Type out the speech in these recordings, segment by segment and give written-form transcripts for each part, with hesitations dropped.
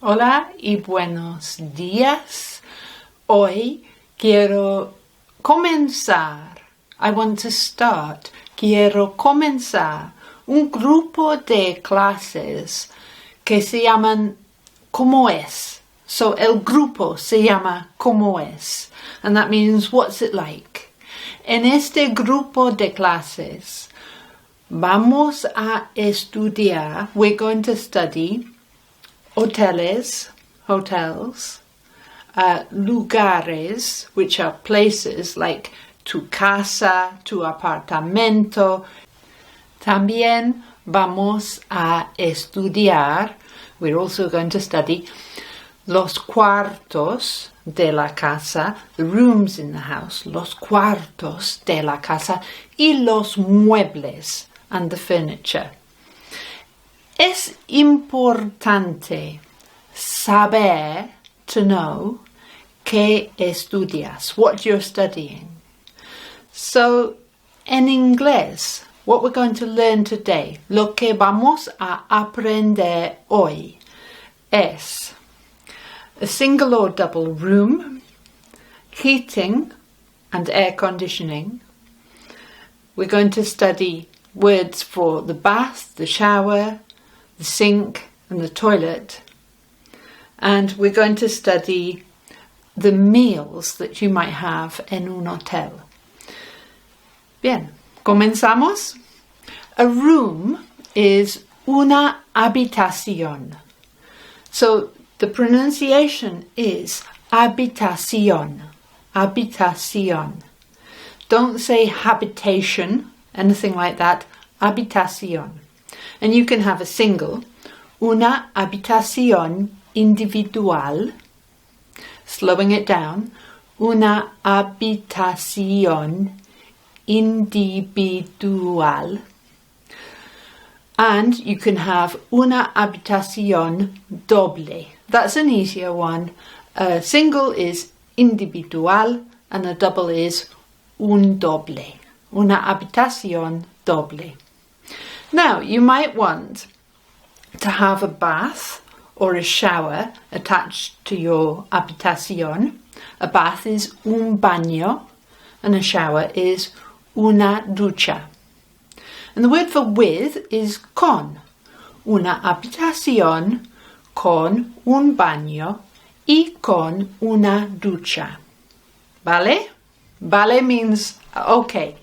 Hola y buenos días. Hoy quiero comenzar. I want to start. Quiero comenzar un grupo de clases que se llaman ¿Cómo es? So el grupo se llama ¿Cómo es? And that means what's it like? En este grupo de clases vamos a estudiar, we're going to study hotels, lugares, which are places like tu casa, tu apartamento. También vamos a estudiar, we're also going to study los cuartos de la casa, the rooms in the house, los cuartos de la casa, y los muebles and the furniture. Es importante saber, to know, qué estudias, what you're studying. So, en inglés, what we're going to learn today, lo que vamos a aprender hoy es a single or double room, heating and air conditioning. We're going to study words for the bath, the shower, the sink and the toilet. And we're going to study the meals that you might have en un hotel. Bien, comenzamos. A room is una habitación. So the pronunciation is habitación, habitación. Don't say habitation, anything like that, habitación. And you can have a single, una habitación individual, slowing it down, una habitación individual. And you can have una habitación doble. That's an easier one. A single is individual and a double is un doble. Una habitación doble. Now, you might want to have a bath or a shower attached to your habitación. A bath is un baño and a shower is una ducha. And the word for with is con. Una habitación con un baño y con una ducha. Vale? Vale means okay.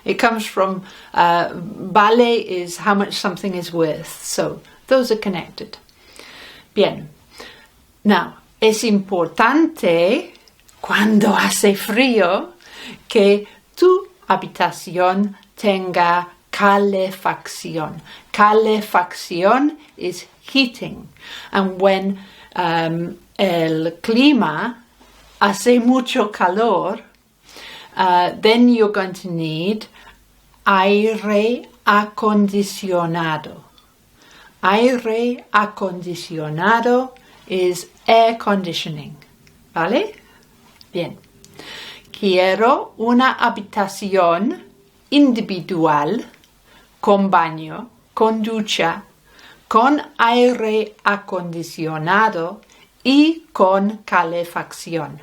It comes from vale is how much something is worth. So those are connected. Bien. Now, es importante cuando hace frío que tu habitación tenga calefacción. Calefacción is heating. And when el clima hace mucho calor, then you're going to need aire acondicionado. Aire acondicionado is air conditioning. ¿Vale? Bien. Quiero una habitación individual con baño, con ducha, con aire acondicionado y con calefacción.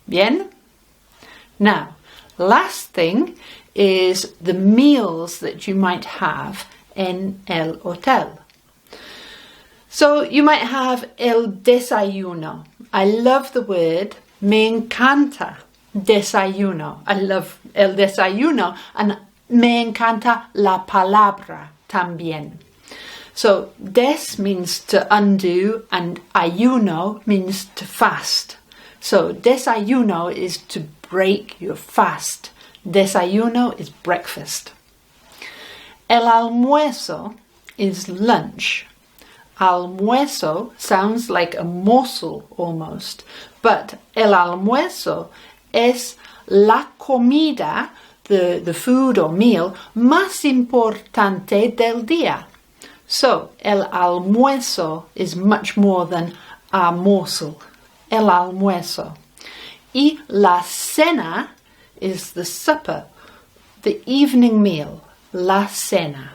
Bien? Now, last thing is the meals that you might have in el hotel. So you might have el desayuno. I love the word, me encanta desayuno. I love el desayuno and me encanta la palabra también. So des means to undo and ayuno means to fast. So desayuno is to break your fast. Desayuno is breakfast. El almuerzo is lunch. Almuerzo sounds like a morsel almost, but el almuerzo es la comida, the food or meal, más importante del día. So, el almuerzo is much more than a morsel. El almuerzo. Y la cena is the supper, the evening meal, la cena.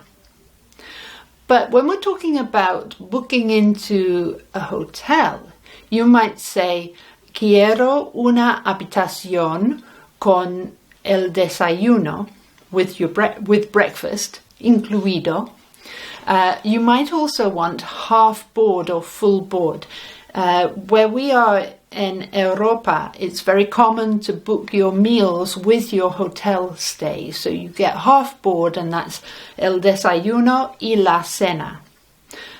But when we're talking about booking into a hotel, you might say, quiero una habitación con el desayuno, with breakfast incluido. You might also want half board or full board. Where we are in Europa, it's very common to book your meals with your hotel stay. So you get half board, and that's el desayuno y la cena.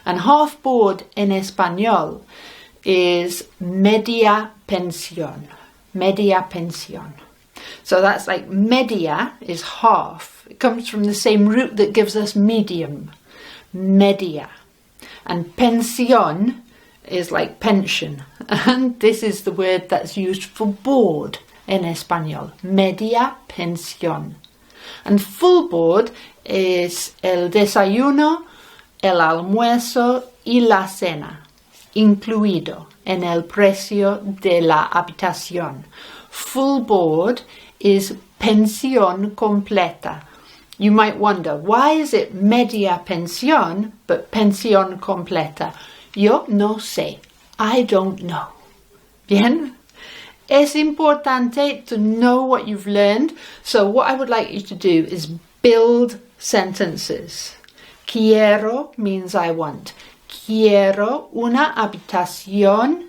And half board in español is media pensión. Media pensión. So that's like media is half. It comes from the same root that gives us medium. Media. And pensión is like pension. And this is the word that's used for board in español. Media pensión. And full board is el desayuno, el almuerzo y la cena, incluido en el precio de la habitación. Full board is pensión completa. You might wonder, why is it media pensión but pensión completa? Yo no sé. I don't know. Bien? Es importante to know what you've learned. So what I would like you to do is build sentences. Quiero means I want. Quiero una habitación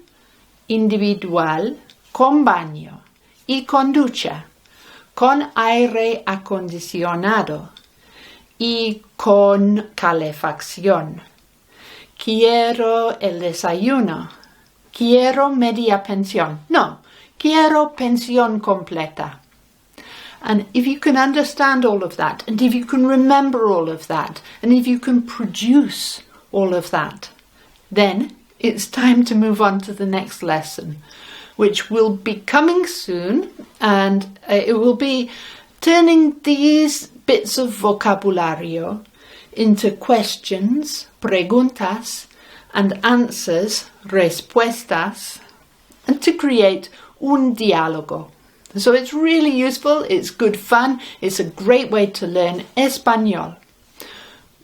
individual con baño y con ducha, con aire acondicionado y con calefacción. Quiero el desayuno. Quiero media pensión. No, quiero pensión completa. And if you can understand all of that, and if you can remember all of that, and if you can produce all of that, then it's time to move on to the next lesson, which will be coming soon, and it will be turning these bits of vocabulario into questions, preguntas, and answers, respuestas, and to create un diálogo. So it's really useful, it's good fun, it's a great way to learn español.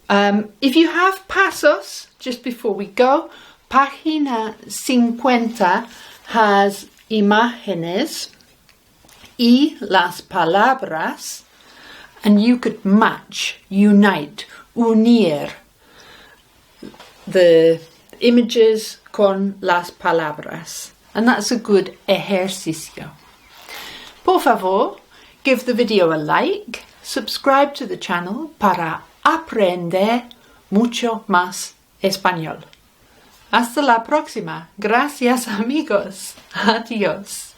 If you have Pasos, just before we go, página 50 has imágenes y las palabras, and you could match, unite, unir the images con las palabras. And that's a good ejercicio. Por favor, give the video a like, subscribe to the channel para aprender mucho más español. Hasta la próxima. Gracias, amigos. Adiós.